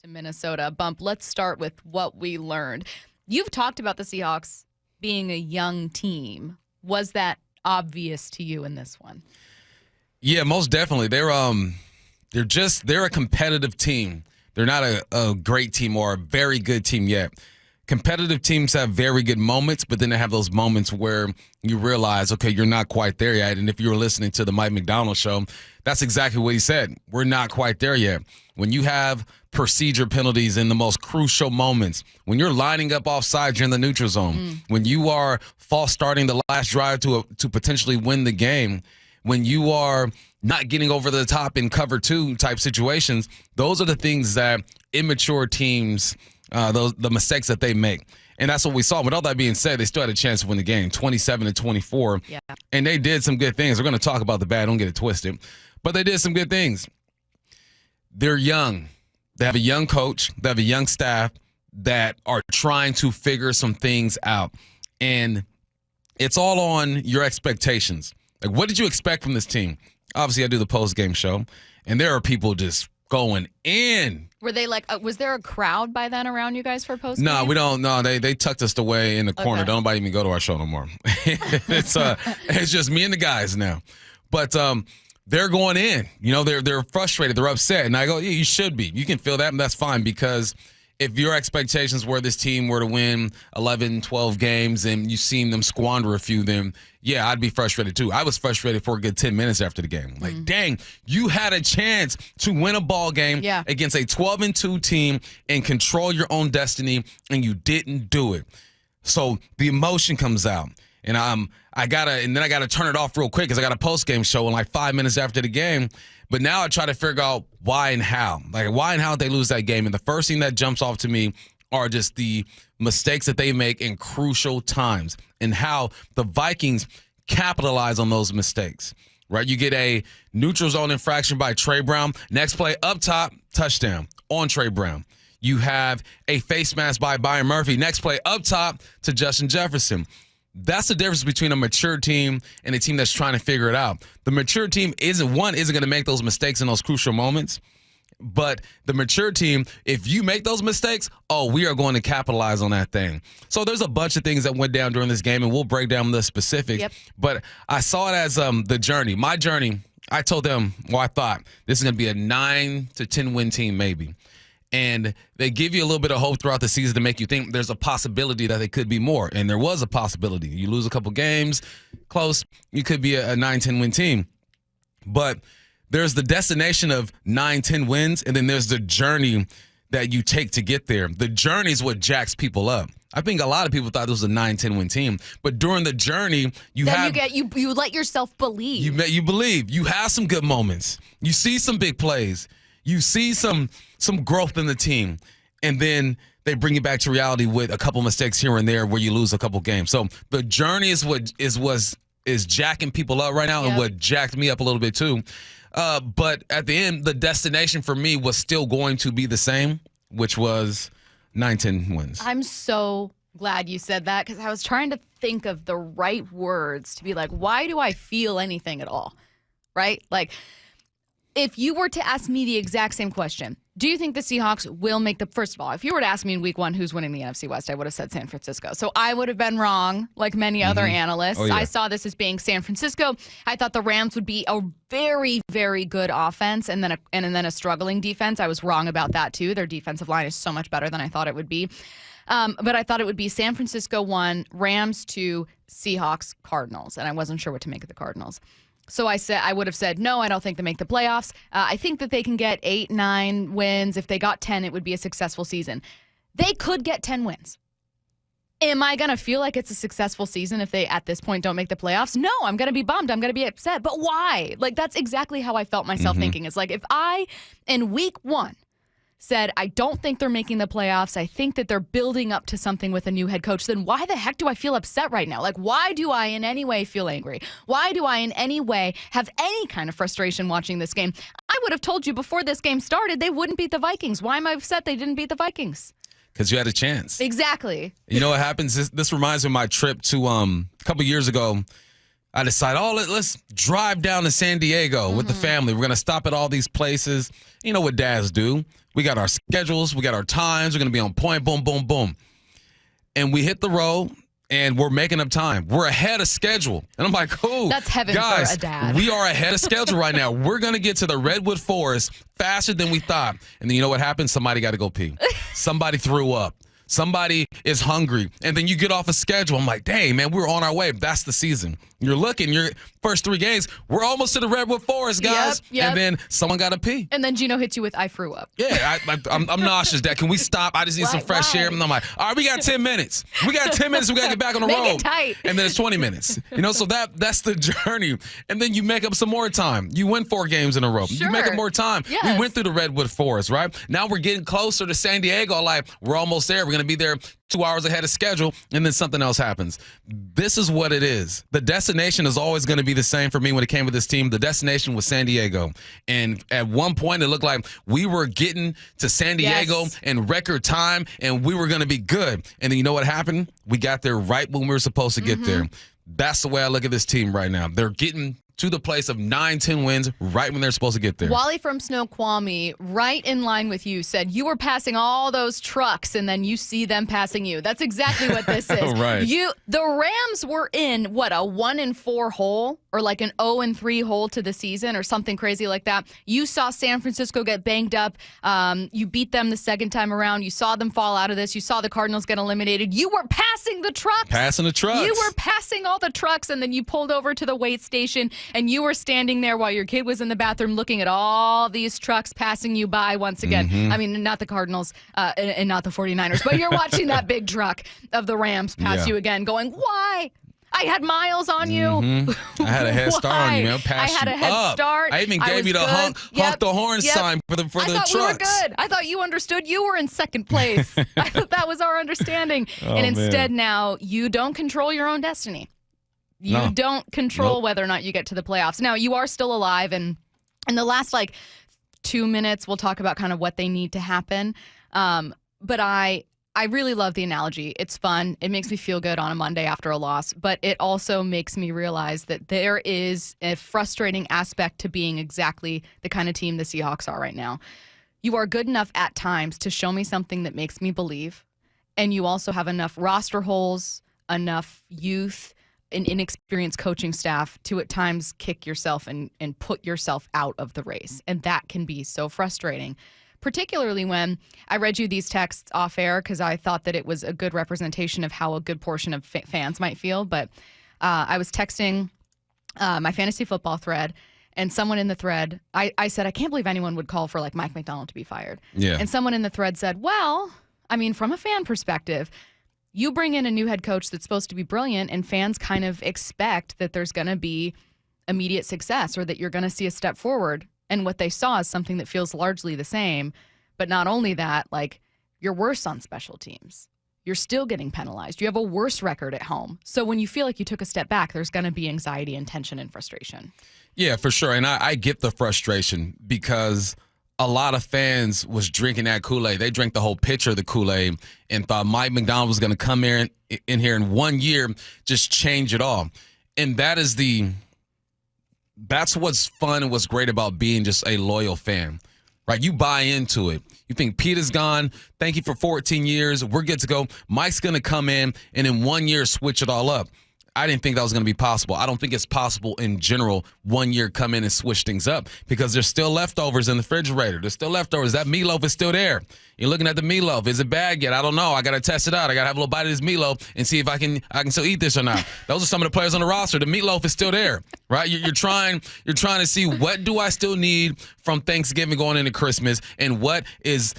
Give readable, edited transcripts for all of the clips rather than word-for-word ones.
to Minnesota. Bump, let's start with what we learned. You've talked about the Seahawks being a young team. Was that obvious to you in this one? Yeah, most definitely. They're a competitive team. They're not a great team or a very good team yet. Competitive teams have very good moments, but then they have those moments where you realize, okay, you're not quite there yet. And if you were listening to the Mike McDonald show, that's exactly what he said. We're not quite there yet. When you have procedure penalties in the most crucial moments, when you're lining up offsides, you're in the neutral zone, when you are false starting the last drive to potentially win the game, when you are not getting over the top in cover two type situations, those are the things that immature teams the mistakes that they make. And that's what we saw. With all that being said, they still had a chance to win the game, 27-24. Yeah. And they did some good things. We're going to talk about the bad, don't get it twisted. But they did some good things. They're young. They have a young coach. They have a young staff that are trying to figure some things out. And it's all on your expectations. Like, what did you expect from this team? Obviously, I do the post-game show, and there are people just going in. Were they like, was there a crowd by then around you guys for post-game? No, we don't. No, they tucked us away in the corner. Okay. Don't nobody even go to our show no more. It's just me and the guys now. But they're going in. You know, they're frustrated. They're upset. And I go, yeah, you should be. You can feel that, and that's fine, because if your expectations were this team were to win 11, 12 games and you've seen them squander a few, then, yeah, I'd be frustrated too. I was frustrated for a good 10 minutes after the game. Like, dang, you had a chance to win a ball game against a 12-2 team and control your own destiny, and you didn't do it. So the emotion comes out. And I gotta turn it off real quick because I got a post-game show in like 5 minutes after the game. But now I try to figure out why and how. Like, why and how did they lose that game? And the first thing that jumps off to me are just the mistakes that they make in crucial times and how the Vikings capitalize on those mistakes, right? You get a neutral zone infraction by Trey Brown. Next play, up top, touchdown on Trey Brown. You have a face mask by Byron Murphy. Next play, up top to Justin Jefferson. That's the difference between a mature team and a team that's trying to figure it out. The mature team isn't going to make those mistakes in those crucial moments. But the mature team, if you make those mistakes, we are going to capitalize on that thing. So there's a bunch of things that went down during this game, and we'll break down the specifics. Yep. But I saw it as the journey. My journey, I told them, I thought this is going to be a 9 to 10 win team maybe. And they give you a little bit of hope throughout the season to make you think there's a possibility that they could be more. And there was a possibility. You lose a couple games, close, you could be a 9-10 win team. But there's the destination of 9-10 wins, and then there's the journey that you take to get there. The journey is what jacks people up. I think a lot of people thought this was a 9-10 win team. But during the journey, you let yourself believe. You believe. You have some good moments. You see some big plays. You see some growth in the team, and then they bring you back to reality with a couple mistakes here and there where you lose a couple games. So the journey is what is jacking people up right now, and what jacked me up a little bit too. But at the end, the destination for me was still going to be the same, which was 9-10 wins. I'm so glad you said that, because I was trying to think of the right words to be like, why do I feel anything at all? Right? Like, if you were to ask me the exact same question, do you think the Seahawks will make first of all, if you were to ask me in week 1 who's winning the NFC West, I would have said San Francisco. So I would have been wrong, like many other analysts. I saw this as being San Francisco. I thought the Rams would be a very, very good offense and then a struggling defense. I was wrong about that too. Their defensive line is so much better than I thought it would be. But I thought it would be San Francisco 1, Rams 2, Seahawks, Cardinals. And I wasn't sure what to make of the Cardinals. So I would have said, no, I don't think they make the playoffs. I think that they can get 8, 9 wins. If they got 10, it would be a successful season. They could get 10 wins. Am I going to feel like it's a successful season if they, at this point, don't make the playoffs? No, I'm going to be bummed. I'm going to be upset. But why? Like, that's exactly how I felt myself thinking. It's like, if I, in week 1, said, I don't think they're making the playoffs, I think that they're building up to something with a new head coach, then why the heck do I feel upset right now? Like, why do I in any way feel angry? Why do I in any way have any kind of frustration watching this game? I would have told you before this game started they wouldn't beat the Vikings. Why am I upset they didn't beat the Vikings? Because you had a chance. Exactly. You know what happens? This reminds me of my trip to a couple years ago. I decided, let's drive down to San Diego with the family. We're going to stop at all these places. You know what dads do. We got our schedules. We got our times. We're going to be on point. Boom, boom, boom. And we hit the road, and we're making up time. We're ahead of schedule. And I'm like, oh, that's heaven guys, for a dad. We are ahead of schedule right now. We're going to get to the Redwood Forest faster than we thought. And then you know what happened? Somebody got to go pee. Somebody threw up. Somebody is hungry. And then you get off a schedule. I'm like, dang, man, we're on our way. That's the season. You're looking, your first 3 games, we're almost to the Redwood Forest, guys. Yep. And then someone got to pee. And then Gino hits you with, I threw up. Yeah, I'm nauseous, Dad. Can we stop? I just need some fresh air. And I'm like, all right, we got 10 minutes. We got 10 minutes. We got to get back on the road. Make it tight. And then it's 20 minutes. So that's the journey. And then you make up some more time. You win 4 games in a row. Sure. You make up more time. Yes. We went through the Redwood Forest, right? Now we're getting closer to San Diego. Like, we're almost there. We're going to be there 2 hours ahead of schedule, and then something else happens. This is what it is. The destination is always going to be the same for me when it came with this team. The destination was San Diego. And at one point, it looked like we were getting to San Diego in record time, and we were going to be good. And then you know what happened? We got there right when we were supposed to get there. That's the way I look at this team right now. They're getting to the place of 9-10 wins right when they're supposed to get there. Wally from Snoqualmie, right in line with you, said you were passing all those trucks and then you see them passing you. That's exactly what this is. Right. The Rams were in, a 1-4 hole or like an 0-3 hole to the season or something crazy like that. You saw San Francisco get banged up. You beat them the second time around. You saw them fall out of this. You saw the Cardinals get eliminated. You were passing the trucks. Passing the trucks. You were passing all the trucks, and then you pulled over to the weight station, and you were standing there while your kid was in the bathroom looking at all these trucks passing you by once again. I mean, not the Cardinals and not the 49ers, but you're watching that big truck of the Rams pass you again going, why? I had miles on you. I had a head start on you, man. I had a head start. I even gave you the honk the horn sign for the trucks. I thought we were good. I thought you understood you were in second place. I thought that was our understanding. And instead now you don't control your own destiny. You don't control whether or not you get to the playoffs. Now, you are still alive, and in the last, 2 minutes, we'll talk about kind of what they need to happen. But I really love the analogy. It's fun. It makes me feel good on a Monday after a loss, but it also makes me realize that there is a frustrating aspect to being exactly the kind of team the Seahawks are right now. You are good enough at times to show me something that makes me believe, and you also have enough roster holes, enough youth, an inexperienced coaching staff to at times kick yourself and put yourself out of the race. And that can be so frustrating, particularly when I read you these texts off air because I thought that it was a good representation of how a good portion of fans might feel. But I was texting my fantasy football thread, and someone in the thread, I said, I can't believe anyone would call for Mike McDonald to be fired. Yeah. And someone in the thread said, well, I mean, from a fan perspective, you bring in a new head coach that's supposed to be brilliant, and fans kind of expect that there's going to be immediate success or that you're going to see a step forward. And what they saw is something that feels largely the same. But not only that, you're worse on special teams. You're still getting penalized. You have a worse record at home. So when you feel like you took a step back, there's going to be anxiety and tension and frustration. Yeah, for sure. And I get the frustration because a lot of fans was drinking that Kool-Aid. They drank the whole pitcher of the Kool-Aid and thought Mike McDonald was going to come in here in 1 year, just change it all. And that's what's fun and what's great about being just a loyal fan, right? You buy into it. You think Peter's gone. Thank you for 14 years. We're good to go. Mike's going to come in and in 1 year switch it all up. I didn't think that was going to be possible. I don't think it's possible in general 1 year come in and switch things up because there's still leftovers in the refrigerator. There's still leftovers. That meatloaf is still there. You're looking at the meatloaf. Is it bad yet? I don't know. I got to test it out. I got to have a little bite of this meatloaf and see if I can still eat this or not. Those are some of the players on the roster. The meatloaf is still there, right? You're trying to see what do I still need from Thanksgiving going into Christmas and let's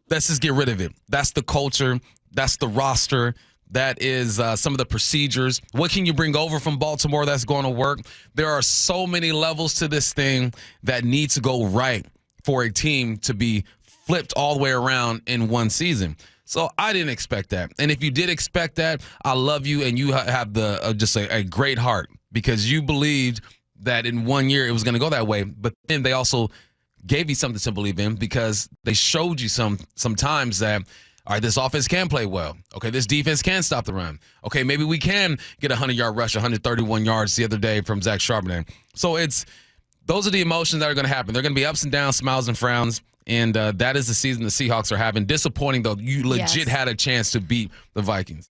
just get rid of it. That's the culture. That's the roster. That is some of the procedures. What can you bring over from Baltimore that's going to work? There are so many levels to this thing that need to go right for a team to be flipped all the way around in one season. So I didn't expect that. And if you did expect that, I love you, and you have just a great heart because you believed that in 1 year it was going to go that way. But then they also gave you something to believe in because they showed you sometimes that, all right, this offense can play well. Okay, this defense can stop the run. Okay, maybe we can get a 100-yard rush, 131 yards the other day from Zach Charbonnet. So those are the emotions that are going to happen. They're going to be ups and downs, smiles and frowns. And that is the season the Seahawks are having. Disappointing, though. You legit Yes. had a chance to beat the Vikings.